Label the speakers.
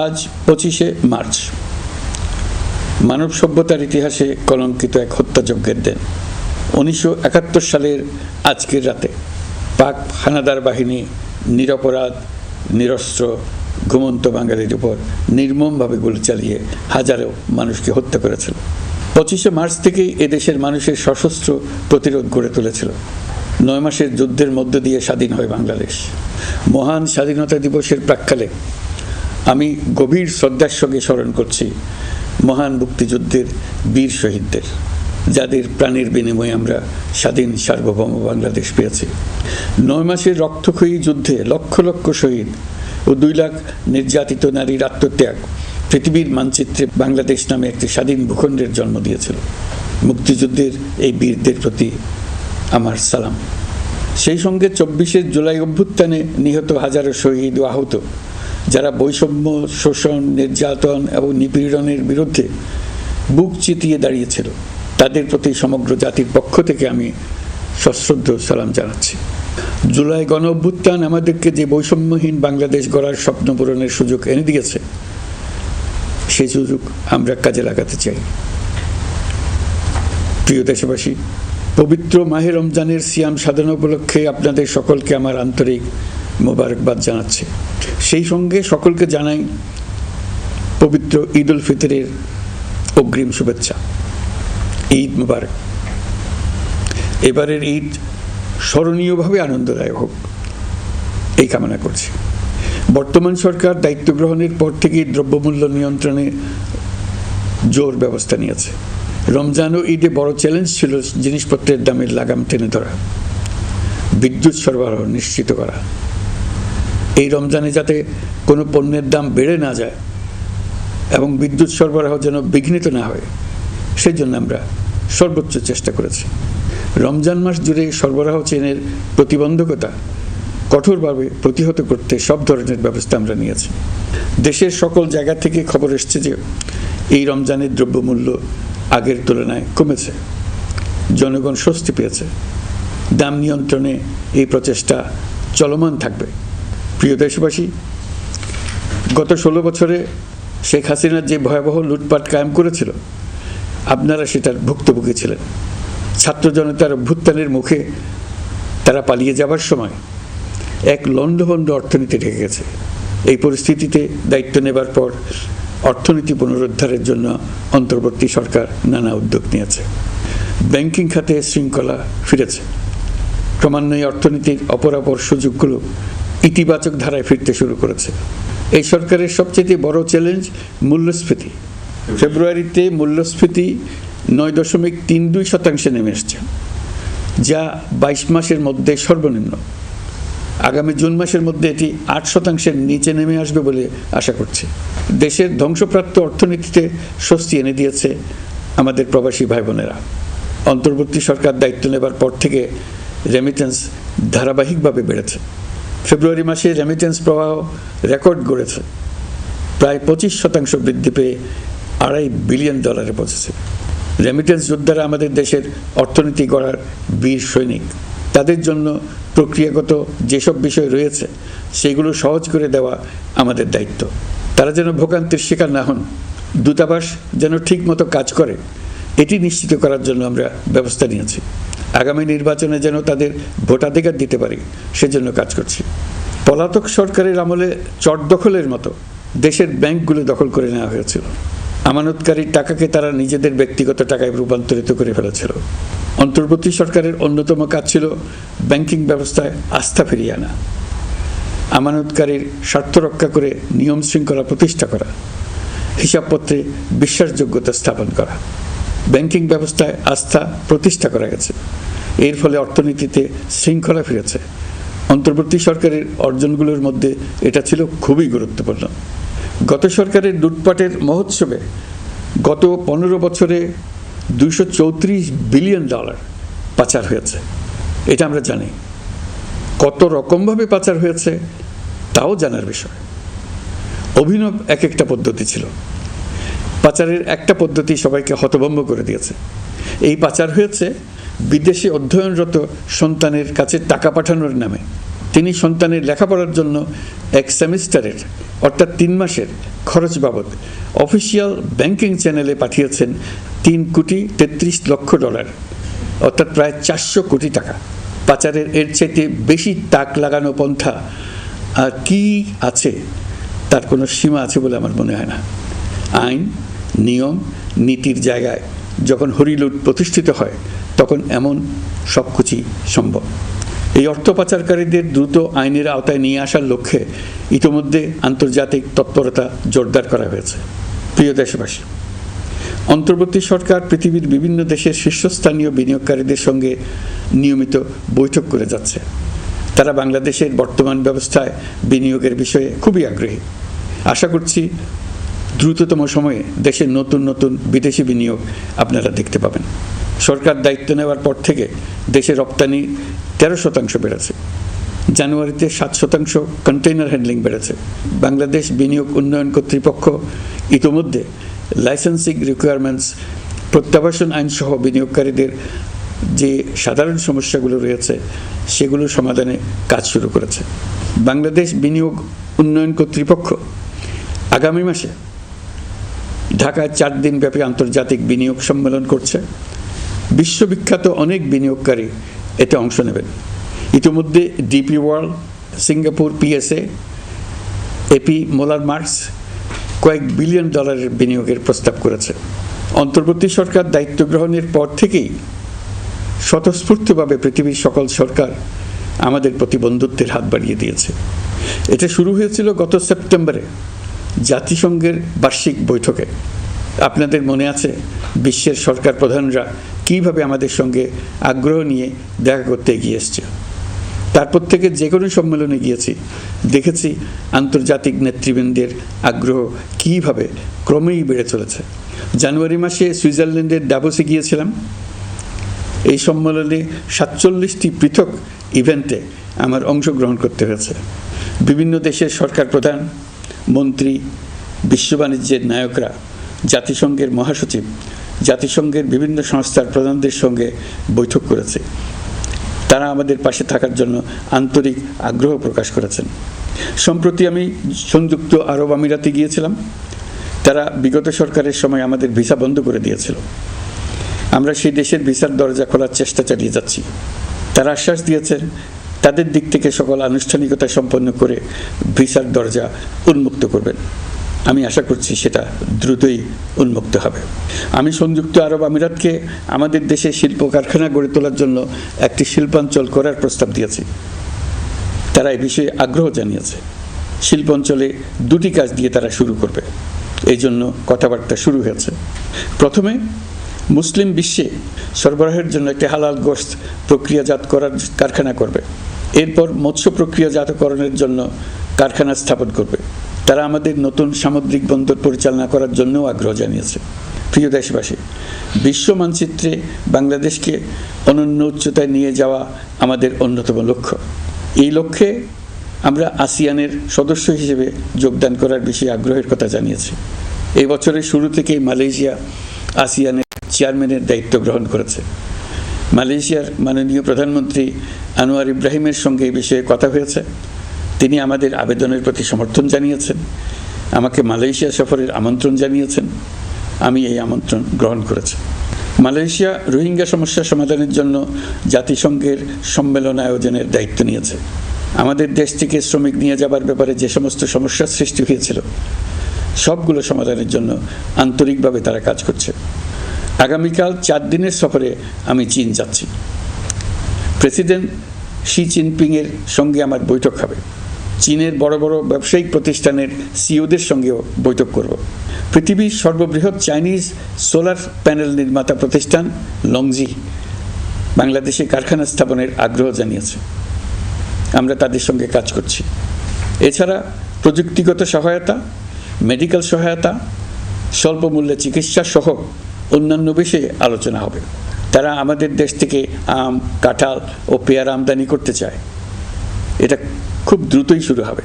Speaker 1: আজ 25শে মার্চ, মানব সভ্যতার ইতিহাসে কলঙ্কিত এক হত্যাযজ্ঞের দিন। 1971 সালের আজকের রাতে পাক হানাদার বাহিনী নিরপরাধ নিরস্ত্র ঘুমন্ত বাঙালির উপর নির্মমভাবে গুলি চালিয়ে হাজারো মানুষকে হত্যা করেছিল। 25শে মার্চ থেকেই এদেশের মানুষের সশস্ত্র প্রতিরোধ গড়ে তুলেছিল। 9 মাসের যুদ্ধের মধ্য দিয়ে স্বাধীন হয় বাংলাদেশ। মহান স্বাধীনতা দিবসের প্রাক্কালে আমি গভীর শ্রদ্ধার সঙ্গে স্মরণ করছি মহান মুক্তিযুদ্ধের বীর শহীদদের, যাদের প্রাণের বিনিময়ে আমরা স্বাধীন সার্বভৌম বাংলাদেশ পেয়েছি। 9 মাসের রক্তক্ষয়ী যুদ্ধে লক্ষ লক্ষ শহীদ ও 2 লাখ নির্যাতিত নারীর আত্মত্যাগ পৃথিবীর মানচিত্রে বাংলাদেশ নামে একটি স্বাধীন ভূখণ্ডের জন্ম দিয়েছিল। মুক্তিযুদ্ধের এই বীরদের প্রতি আমার সালাম। সেই সঙ্গে 24শে জুলাই অভ্যুত্থানে নিহত হাজারো শহীদ ও আহত, যারা বৈষম্য, শোষণ, নির্যাতন এবং নিপীড়নের বিরুদ্ধে বুক চিতিয়ে দাঁড়িয়েছিল, তাদের প্রতি সমগ্র জাতির পক্ষ থেকে আমি সশ্রদ্ধ সালাম জানাচ্ছি। জুলাই গণ অভ্যুত্থান আমাদেরকে যে বৈষম্যহীন বাংলাদেশ গড়ার স্বপ্ন পূরণের সুযোগ এনে দিয়েছে, সেই সুযোগ আমরা কাজে লাগাতে চাই। প্রিয় দেশবাসী, পবিত্র মাহে রমজানের সিয়াম সাধনা উপলক্ষে আপনাদের সকলকে আমার আন্তরিক মোবারকবাদ জানাচ্ছি। সেই সঙ্গে সকলকে জানাই পবিত্র ঈদ উল ফিতরের অগ্রিম শুভেচ্ছা। ঈদ মুবারক। এবারের ঈদ স্মরণীয়ভাবে আনন্দদায়ক হোক, এই কামনা করছি। বর্তমান সরকার দায়িত্ব গ্রহণের পর থেকেই দ্রব্যমূল্য নিয়ন্ত্রণে জোর ব্যবস্থা নিয়েছে। রমজান ও ঈদে বড় চ্যালেঞ্জ ছিল জিনিসপত্রের দামের লাগাম টেনে ধরা, বিদ্যুৎ সরবরাহ নিশ্চিত করা। এই রমজানে যাতে কোনো পণ্যের দাম বেড়ে না যায় এবং বিদ্যুৎ সরবরাহ যেন বিঘ্নিত না হয়, সেই জন্য আমরা সর্বোচ্চ চেষ্টা করেছি। রমজান মাস জুড়ে সরবরাহ চেনের প্রতিবন্ধকতা কঠোরভাবে প্রতিহত করতে সব ধরনের ব্যবস্থা আমরা নিয়েছি। দেশের সকল জায়গা থেকে খবর এসছে যে এই রমজানের দ্রব্যমূল্য আগের তুলনায় কমেছে, জনগণ স্বস্তি পেয়েছে। দাম নিয়ন্ত্রণে এই প্রচেষ্টা চলমান থাকবে। প্রিয় দেশবাসী, গত 16 বছরে শেখ হাসিনা যে ভয়াবহ লুটপাট কায়েম করেছিল, আপনারা সেটার ভুক্তভোগী ছিলেন। ছাত্র জনতার অভ্যুত্থানের মুখে তারা পালিয়ে যাবার সময় এক লণ্ডভণ্ড অর্থনীতি ঢেকে গেছে। এই পরিস্থিতিতে দায়িত্ব নেবার পর অর্থনীতি পুনরুদ্ধারের জন্য অন্তর্বর্তী সরকার নানা উদ্যোগ নিয়েছে। ব্যাংকিং খাতে শৃঙ্খলা ফিরেছে। ক্রমান্বয়ে অর্থনীতির অপরাপর সুযোগগুলো ইতিবাচক ধারায় ফিরতে শুরু করেছে। এই সরকারের সবচেয়ে বড় চ্যালেঞ্জ মূল্যস্ফীতি। ফেব্রুয়ারিতে মূল্যস্ফীতি 9.32% নেমে এসছে, যা 22 মাসের মধ্যে সর্বনিম্ন। আগামী জুন মাসের মধ্যে এটি 8%-এর নিচে নেমে আসবে বলে আশা করছি। দেশের ধ্বংসপ্রাপ্ত অর্থনীতিতে স্বস্তি এনে দিয়েছে আমাদের প্রবাসী ভাই বোনেরা। অন্তর্বর্তী সরকার দায়িত্ব নেবার পর থেকে রেমিটেন্স ধারাবাহিকভাবে বেড়েছে। ফেব্রুয়ারি মাসে রেমিটেন্স প্রবাহ রেকর্ড গড়েছে, প্রায় 25% বৃদ্ধি পেয়ে $2.5 বিলিয়ন পৌঁছেছে। রেমিটেন্স যোদ্ধারা আমাদের দেশের অর্থনীতি গড়ার বীর সৈনিক। তাদের জন্য প্রক্রিয়াগত যেসব বিষয় রয়েছে, সেগুলো সহজ করে দেওয়া আমাদের দায়িত্ব। তারা যেন ভোগান্তির শিকার না হন, দূতাবাস যেন ঠিকমতো কাজ করে, এটি নিশ্চিত করার জন্য আমরা ব্যবস্থা নিয়েছি। আগামী নির্বাচনে যেন তাদের ভোটাধিকার দিতে পারি, সেজন্য কাজ করছি। পলাতক সরকারের আমলে চট দখলের মতো দেশের ব্যাংকগুলো দখল করে নেওয়া হয়েছিল। আমানতকারীর টাকাকে তারা নিজেদের ব্যক্তিগত টাকায় রূপান্তরিত করে ফেলেছিল। অন্তর্বর্তী সরকারের অন্যতম কাজ ছিল ব্যাংকিং ব্যবস্থায় আস্থা ফিরিয়ে আনা, আমানতকারীর স্বার্থ রক্ষা করে নিয়ম শৃঙ্খলা প্রতিষ্ঠা করা, হিসাবপত্রে বিশ্বাসযোগ্যতা স্থাপন করা। ব্যাংকিং ব্যবস্থায় আস্থা প্রতিষ্ঠা করা গেছে। এর ফলে অর্থনীতিতে শৃঙ্খলা ফিরেছে। অন্তর্বর্তী সরকারের অর্জনগুলোর মধ্যে এটা ছিল খুবই গুরুত্বপূর্ণ। গত সরকারের লুটপাটের মহোৎসবে গত 15 বছরে $234 বিলিয়ন পাচার হয়েছে। এটা আমরা জানি। কত রকমভাবে পাচার হয়েছে তাও জানার বিষয়। অভিনব এক একটা পদ্ধতি ছিল। পাচারের একটা পদ্ধতি সবাইকে হতভম্ব করে দিয়েছে। এই পাচার হয়েছে বিদেশে অধ্যয়নরত সন্তানের কাছে টাকা পাঠানোর নামে। তিনি সন্তানের লেখাপড়ার জন্য এক সেমিস্টারের অর্থাৎ 3 মাসের খরচ বাবদ অফিসিয়াল ব্যাংকিং চ্যানেলে পাঠিয়েছেন $3,33,00,000, অর্থাৎ প্রায় 400 কোটি টাকা। পাচারের এর চাইতে বেশি তাক লাগানো পন্থা আর কি আছে, তার কোনো সীমা আছে বলে আমার মনে হয় না। আইন, নিয়ম, নীতির জায়গায় যখন হরিলুট প্রতিষ্ঠিত হয় তখন এমন সব কিছুই সম্ভব। এই অর্থ পাচারকারীদের দ্রুত আইনের আওতায় নিয়ে আসার লক্ষ্যে ইতিমধ্যে আন্তর্জাতিক তৎপরতা জোরদার করা হয়েছে। প্রিয় দেশবাসী, অন্তর্বর্তী সরকার পৃথিবীর বিভিন্ন দেশের শীর্ষস্থানীয় বিনিয়োগকারীদের সঙ্গে নিয়মিত বৈঠক করে যাচ্ছে। তারা বাংলাদেশের বর্তমান ব্যবস্থায় বিনিয়োগের বিষয়ে খুবই আগ্রহী। আশা করছি দ্রুততম সময়ে দেশের নতুন নতুন বিদেশি বিনিয়োগ আপনারা দেখতে পাবেন। সরকার দায়িত্ব নেওয়ার পর থেকে দেশে রপ্তানি 13% বেড়েছে। জানুয়ারিতে 7% কন্টেইনার হ্যান্ডলিং বেড়েছে। বাংলাদেশ বিনিয়োগ উন্নয়ন কর্তৃপক্ষ ইতোমধ্যে লাইসেন্সিং রিকোয়ারমেন্টস, প্রত্যাবাসন আইনসহ বিনিয়োগকারীদের যে সাধারণ সমস্যাগুলো রয়েছে সেগুলো সমাধানে কাজ শুরু করেছে। বাংলাদেশ বিনিয়োগ উন্নয়ন কর্তৃপক্ষ আগামী মাসে ঢাকায় 4 দিনব্যাপী আন্তর্জাতিক বিনিয়োগ সম্মেলন করছে। বিশ্ববিখ্যাত অনেক বিনিয়োগকারী এতে অংশ নেবেন। ইতিমধ্যে DP World, Singapore PSA, AP Moller Maersk কয়েক বিলিয়ন ডলারের বিনিয়োগের প্রস্তাব করেছে। অন্তর্বর্তী সরকার দায়িত্ব গ্রহণের পর থেকেই স্বতঃস্ফূর্তভাবে পৃথিবীর সকল সরকার আমাদের প্রতি বন্ধুত্বের হাত বাড়িয়ে দিয়েছে। এটা শুরু হয়েছিল গত সেপ্টেম্বরে জাতিসংঘের বার্ষিক বৈঠকে। আপনাদের মনে আছে বিশ্বের সরকার প্রধানরা কীভাবে আমাদের সঙ্গে আগ্রহ নিয়ে দেখা করতে এগিয়ে এসছে। তারপর থেকে যে কোনো সম্মেলনে গিয়েছি, দেখেছি আন্তর্জাতিক নেতৃবৃন্দের আগ্রহ কীভাবে ক্রমেই বেড়ে চলেছে। জানুয়ারি মাসে সুইজারল্যান্ডের ডাভোসে গিয়েছিলাম। এই সম্মেলনে 47টি পৃথক ইভেন্টে আমার অংশগ্রহণ করতে হয়েছে। বিভিন্ন দেশের সরকার প্রধান, মন্ত্রী, বিশ্ব বাণিজ্যের নায়করা, জাতিসংঘের মহাসচিব, জাতিসংঘের বিভিন্ন সংস্থার প্রধানদের সঙ্গে বৈঠক করেছে। তারা আমাদের পাশে থাকার জন্য আন্তরিক আগ্রহ প্রকাশ করেছেন। সম্প্রতি আমি সংযুক্ত আরব আমিরাতে গিয়েছিলাম। তারা বিগত সরকারের সময় আমাদের ভিসা বন্ধ করে দিয়েছিল। আমরা সেই দেশের ভিসার দরজা খোলার চেষ্টা চালিয়ে যাচ্ছি। তারা আশ্বাস দিয়েছেন তাদের দিক থেকে সকল আনুষ্ঠানিকতা সম্পন্ন করে ভিসার দরজা উন্মুক্ত করবেন। আমি আশা করছি সেটা দ্রুতই উন্মুক্ত হবে। আমি সংযুক্ত আরব আমিরাতকে আমাদের দেশে শিল্প কারখানা গড়ে তোলার জন্য একটি শিল্পাঞ্চল করার প্রস্তাব দিয়েছি। তারা এই বিষয়ে আগ্রহ জানিয়েছে। শিল্পাঞ্চলে 2টি কাজ দিয়ে তারা শুরু করবে, এই জন্য কথাবার্তা শুরু হয়েছে। প্রথমে মুসলিম বিশ্বে সরবরাহের জন্য একটি হালাল গোশত প্রক্রিয়াজাত করার কারখানা করবে। এরপর মৎস্য প্রক্রিয়াজাতকরণের জন্য কারখানা স্থাপন করবে। তারা আমাদের নতুন সামুদ্রিক বন্দর পরিচালনা করার জন্যও আগ্রহ জানিয়েছে। প্রিয় দেশবাসী, বিশ্ব মানচিত্রে বাংলাদেশকে অনন্য উচ্চতায় নিয়ে যাওয়া আমাদের অন্যতম লক্ষ্য। এই লক্ষ্যে আমরা আসিয়ানের সদস্য হিসেবে যোগদান করার বিষয়ে আগ্রহের কথা জানিয়েছি। এই বছরের শুরু থেকেই মালয়েশিয়া আসিয়ানের চেয়ারম্যানের দায়িত্ব গ্রহণ করেছে। মালয়েশিয়ার মাননীয় প্রধানমন্ত্রী আনোয়ার ইব্রাহিমের সঙ্গে এই বিষয়ে কথা হয়েছে। তিনি আমাদের আবেদনের প্রতি সমর্থন জানিয়েছেন, আমাকে মালয়েশিয়া সফরের আমন্ত্রণ জানিয়েছেন। আমি এই আমন্ত্রণ গ্রহণ করেছি। মালয়েশিয়া রোহিঙ্গা সমস্যা সমাধানের জন্য জাতিসংঘের সম্মেলন আয়োজনের দায়িত্ব নিয়েছে। আমাদের দেশ থেকে শ্রমিক নিয়ে যাবার ব্যাপারে যে সমস্ত সমস্যার সৃষ্টি হয়েছিল সবগুলো সমাধানের জন্য আন্তরিকভাবে তারা কাজ করছে। আগামীকাল 4 দিনের সফরে আমি চীন যাচ্ছি। প্রেসিডেন্ট শি জিনপিংয়ের সঙ্গে আমার বৈঠক হবে। চীনের বড় বড় ব্যবসায়িক প্রতিষ্ঠানের সিইওদের সঙ্গেও বৈঠক করব। পৃথিবীর সর্ববৃহৎ চাইনিজ সোলার প্যানেল নির্মাতা প্রতিষ্ঠান লংজি বাংলাদেশে কারখানা স্থাপনের আগ্রহ জানিয়েছে। আমরা তাদের সঙ্গে কাজ করছি। এছাড়া প্রযুক্তিগত সহায়তা, মেডিকেল সহায়তা, স্বল্প মূল্যে চিকিৎসা সহ অন্যান্য বিষয়ে আলোচনা হবে। তারা আমাদের দেশ থেকে আম, কাঁঠাল ও পেয়ারা আমদানি করতে চায়। এটা খুব দ্রুতই শুরু হবে।